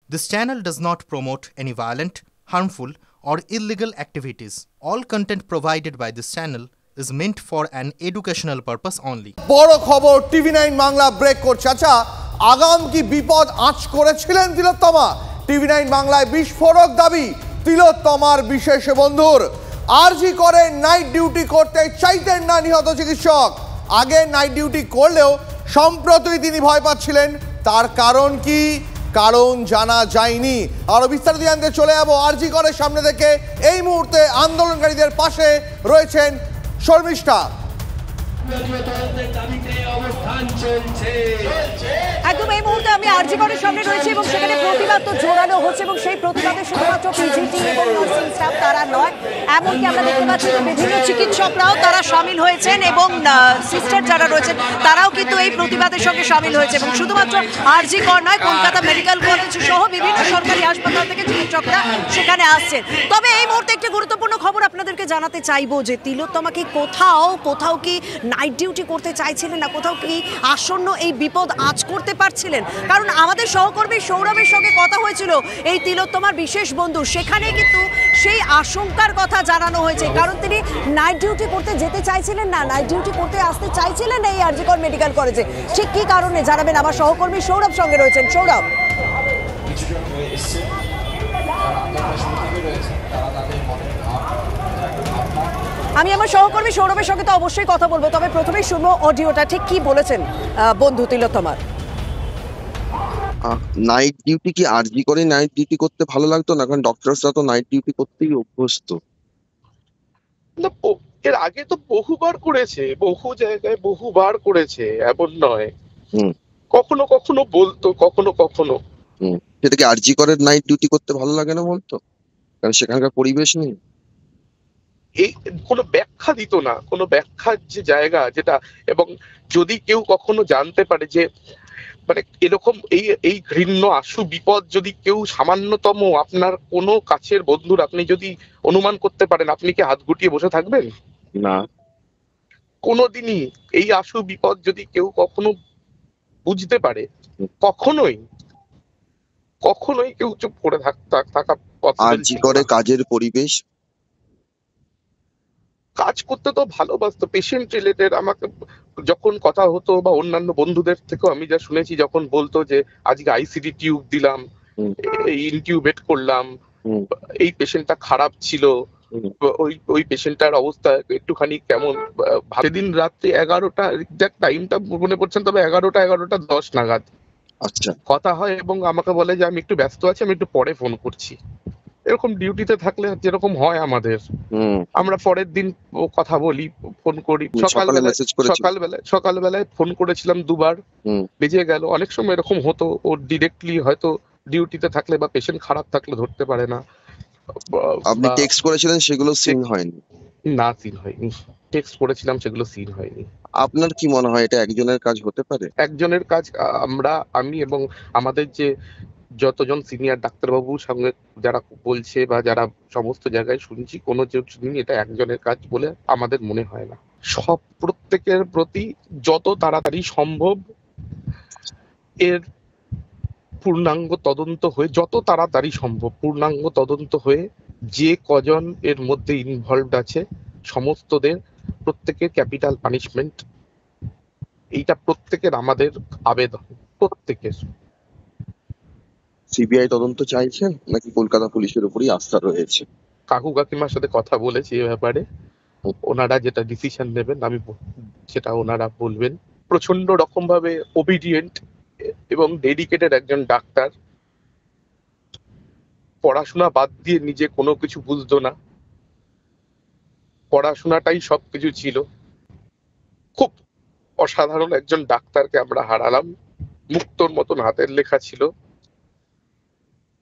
This channel does not promote any violent, harmful, or illegal activities. All content provided by this channel is meant for an educational purpose only. বড় খবর টিভি9 Bangla break করছে। আচ্ছা, আগাম কি বিপদ আঁচ করেছিলেন তিলোত্তমা? টিভি9 বাংলায় বিস্ফোরক দাবি তিলোত্তমার বিশেষ বন্ধুর। আরজি করে নাইট ডিউটি করতে চাইতেন না নিহত চিকিৎসক। আগে নাইট ডিউটি করলেও সম্প্রতি তিনি ভয় পাচ্ছিলেন। তার কারণ কি? কারণ জানা যায়নি। আরো বিস্তারিত জানতে চলে যাবো আরজি করের সামনে থেকে। এই মুহূর্তে আন্দোলনকারীদের পাশে রয়েছেন শর্মিষ্ঠা। একদম এই মুহূর্তে আমি আরজি করের সামনে রয়েছে এবং সেখানে প্রতিবাদ তো জোরালো হচ্ছে এবং সেই প্রতিবাদে শুধুমাত্র পিজিটি এবং নার্সিং স্টাফ তারা নয়, এমনকি আমরা দেখতে পাচ্ছি যে বিভিন্ন চিকিৎসকরাও তারা সামিল হয়েছেন এবং সিস্টার যারা রয়েছেন তারাও কিন্তু এই প্রতিবাদের সঙ্গে সামিল হয়েছে। এবং শুধুমাত্র আরজি কর নয়, কলকাতা মেডিকেল কলেজ সহ বিভিন্ন সরকারি হাসপাতাল থেকে চিকিৎসকরা সেখানে আসছেন। তবে এই মুহূর্তে একটি গুরুত্বপূর্ণ খবর আপনাদেরকে জানাতে চাইবো যে তিলোত্তমাকে কোথাও কি নাইট ডিউটি করতে চাইছিলেন না, কোথাও কি আসন্ন এই বিপদ আঁচ করতে পারছিলেন? কারণ আমাদের সহকর্মী সৌরভের সঙ্গে কথা হয়েছিল এই তিলোত্তমার বিশেষ বন্ধু, সেখানে কিন্তু সেই আশঙ্কার কথা জানানো হয়েছে। কারণ তিনি নাইট ডিউটি করতে যেতে চাইছিলেন না, নাইট ডিউটি করতে আসতে চাইছিলেন এই আরজি কর মেডিকেল কলেজে। ঠিক কি কারণে জানাবেন, আমার সহকর্মী সৌরভ সঙ্গে রয়েছেন। সৌরভ, আমি আমার সহকর্মী সৌরভের সঙ্গে তো অবশ্যই কথা বলবো, তবে প্রথমেই শুনবো অডিওটা, ঠিক কি বলেছেন বন্ধু তিলোত্তমার। নাইট ডিউটি কি আরজি করে নাইট ডিউটি করতে ভালো লাগতো না? কারণ ডক্টরসরা তো নাইট ডিউটি করতেই অভ্যস্ত। না, এর আগে তো বহুবার করেছে, বহু জায়গায় বহুবার করেছে, এমন নয়। কখনো কখনো বলতো, কখনো কখনো। সেটা কি আরজি করে নাইট ডিউটি করতে ভালো লাগে না বলতো? কারণ সেখানকার পরিবেশ নেই। এই কোনো ব্যাখ্যা দিত না, কোনো ব্যাখ্যার যে জায়গা যেটা, এবং যদি কেউ কখনো জানতে পারে যে মানে এরকম এই ঘৃণ্য আশু বিপদ যদি কেউ সামান্যতম আপনার কোনো কাছের বন্ধুর আপনি যদি অনুমান করতে পারেন, আপনি কি হাত গুটিয়ে বসে থাকবেন? না, কোনোদিনই এই আশু বিপদ যদি কেউ কখনো বুঝতে পারে, কখনোই কেউ চুপ করে থাকা আরজি করে কাজের পরিবেশ, কাজ করতে তো ভালোবাসতো। পেশেন্ট রিলেটেড আমাকে যখন কথা হতো বা অন্যান্য বন্ধুদের থেকেও আমি যা শুনেছি, যখন বলতো যে আজকে আইসিডি টিউব দিলাম, ইনটিউবেট করলাম, এই পেশেন্টটা খারাপ ছিল, ওই পেশেন্টটার অবস্থা একটুখানি কেমন। সেদিন রাত্রি 11টা, এক্সাক্ট টাইমটা মনে পড়ছেন, তবে 11টা 10 নাগাদ আচ্ছা কথা হয় এবং আমাকে বলে যে আমি একটু ব্যস্ত আছি, আমি একটু পরে ফোন করছি। এরকম ডিউটিতে থাকলে যেরকম হয় আমাদের, আমরা পরের দিন কথা বলি, ফোন করি। সকালবেলায় ফোন করেছিলাম 2বার, বেজে গেল। অনেক সময় এরকম হতো, ও ডিরেক্টলি হয়তো ডিউটিতে থাকলে বা পেশেন্ট খারাপ থাকলে ধরতে পারে না। আপনি টেক্সট করেছিলেন, সেগুলো সিন হয়নি? না, সিন হয়নি। টেক্সট করেছিলাম, সেগুলো সিন হয়নি। আপনার কি মনে হয় এটা একজনের কাজ হতে পারে? একজনের কাজ। আমি এবং আমাদের যে যতজন সিনিয়র ডাক্তারবাবুর সঙ্গে যারা বলছে বা যারা সমস্ত জায়গায় শুনছি, কোনো এটা একজনের কাজ বলে আমাদের মনে হয় না। প্রত্যেকের প্রতি যত তাড়াতাড়ি সম্ভব এর পূর্ণাঙ্গ তদন্ত হয়ে যে কজন এর মধ্যে ইনভলভড আছে প্রত্যেকের ক্যাপিটাল পানিশমেন্ট, এইটা প্রত্যেকের আমাদের আবেদন, প্রত্যেকের। সিবিআই তদন্ত চাইছেন নাকি কলকাতা পুলিশের উপরই আস্থা রয়েছে? কাকু কাকিমার সাথে কথা বলেছি এ ব্যাপারে, ওনারা যেটা ডিসিশন নেবেন সেটা ওনারা বলবেন। প্রচন্ড রকম ভাবে ওবিডিয়েন্ট এবং ডেডিকেটেড একজন ডাক্তার, পড়াশোনা বাদ দিয়ে নিজে কোনো কিছু বুঝতো না, পড়াশোনাটাই সবকিছু ছিল। খুব অসাধারণ একজন ডাক্তারকে আমরা হারালাম। মুক্তোর মতন হাতের লেখা ছিল।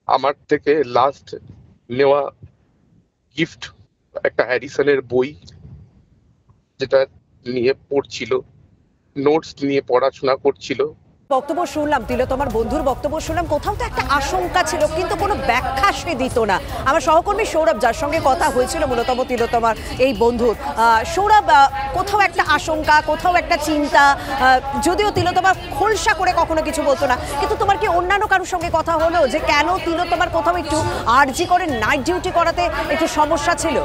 আমার থেকে লাস্ট নেওয়া গিফট একটা হ্যারিসনের বই, যেটা নিয়ে পড়ছিল, নোটস নিয়ে পড়াশোনা করছিল, বক্তব্য শুনলাম, তিলোত্তমার বন্ধুর বক্তব্য শুনলাম, কোথাও তো একটা আশঙ্কা ছিল কিন্তু কোনো ব্যাখ্যা সে দিত না। আমার সহকর্মী সৌরভ, যার সঙ্গে কথা হয়েছিল মূলত তিলোত্তমার এই বন্ধুর, সৌরভ, কোথাও একটা আশঙ্কা, কোথাও একটা চিন্তা, যদিও তিলোত্তমা খোলসা করে কখনো কিছু বলতো না, কিন্তু তোমার কি অন্যান্য কারোর সঙ্গে কথা হলো যে কেন তিলোত্তমার কোথাও একটু আরজি করে নাইট ডিউটি করাতে একটু সমস্যা ছিল?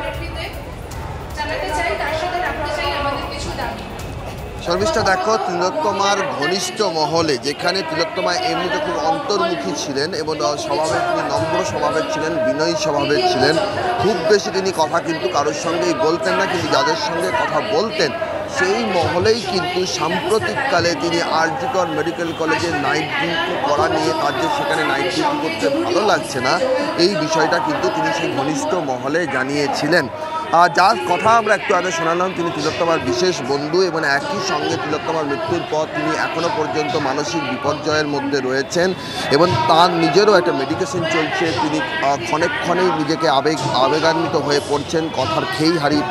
শর্মিষ্ঠা, দেখো, তিলোত্তমার ঘনিষ্ঠ মহলে, যেখানে তিলোত্তমা এমনিতে খুব অন্তর্মুখী ছিলেন এবং স্বভাবের তিনি নম্র স্বভাবের ছিলেন, বিনয়ী স্বভাবের ছিলেন, খুব বেশি তিনি কথা কিন্তু কারোর সঙ্গেই বলতেন না, কিন্তু যাদের সঙ্গে কথা বলতেন সেই মহলেই কিন্তু সাম্প্রতিককালে তিনি আরজি কর মেডিকেল কলেজে নাইট ডিউটি করা নিয়ে, তার যে সেখানে নাইট ডিউটি করতে ভালো লাগছে না, এই বিষয়টা কিন্তু তিনি সেই ঘনিষ্ঠ মহলে জানিয়েছিলেন। যার কথা আমরা একটু আগে শোনালাম, তিনি তিলোত্তমার বিশেষ বন্ধু এবং একই সঙ্গে তিলোত্তমার মৃত্যুর পর তিনি এখনও পর্যন্ত মানসিক বিপর্যয়ের মধ্যে রয়েছেন এবং তার নিজেরও একটা মেডিকেশন চলছে। তিনি ক্ষণেই নিজেকে আবেগান্বিত হয়ে পড়ছেন, কথার খেই হারিয়ে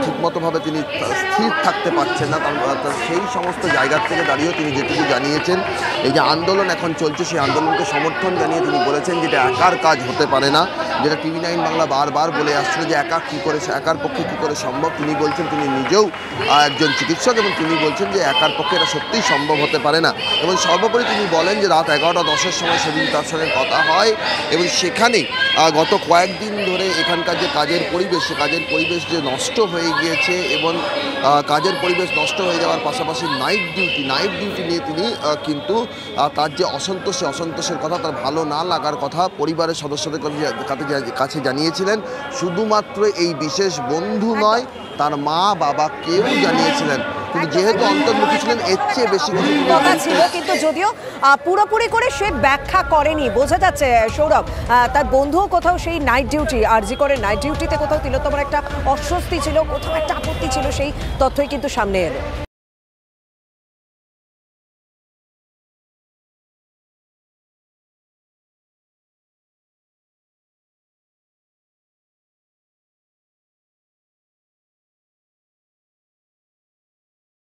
ঠিকমতোভাবে তিনি স্থির থাকতে পারছেন না। সেই সমস্ত জায়গার থেকে দাঁড়িয়েও তিনি যেটুকু জানিয়েছেন, এই যে আন্দোলন এখন চলছে সেই আন্দোলনকে সমর্থন জানিয়ে তিনি বলেছেন যেটা একার কাজ হতে পারে না, যেটা TV9 বাংলা বারবার বলে আসছিল যে একার পক্ষে কী করে সম্ভব। তিনি বলছেন তিনি নিজেও একজন চিকিৎসক এবং তিনি বলছেন যে একার পক্ষে এটা সত্যিই সম্ভব হতে পারে না। এবং সর্বোপরি তিনি বলেন যে রাত 11:10-এর সময় সেদিন তার সঙ্গে কথা হয় এবং সেখানেই গত কয়েকদিন ধরে এখানকার যে কাজের পরিবেশ যে নষ্ট হয়ে গিয়েছে এবং কাজের পরিবেশ নষ্ট হয়ে যাওয়ার পাশাপাশি নাইট ডিউটি নিয়ে তিনি কিন্তু তার যে অসন্তোষের কথা, তার ভালো না লাগার কথা পরিবারের সদস্যদের কাছে জানিয়েছিলেন। শুধুমাত্র এই বিশেষ বন্ধু নয়, তার মা বাবা কেউ জানিয়েছিলেন। কিন্তু যেহেতু অন্তর্মুখী ছিলেন, এর চেয়ে বেশি কথা ছিল, কিন্তু যদিও পুরোপুরি করে সে ব্যাখ্যা করেনি। বোঝা যাচ্ছে সৌরভ, তার বন্ধুও কোথাও সেই নাইট ডিউটি, আরজি করে নাইট ডিউটিতে কোথাও তিলোত্তমার একটা অস্বস্তি ছিল, কোথাও একটা আপত্তি ছিল, সেই তথ্যই কিন্তু সামনে এলো।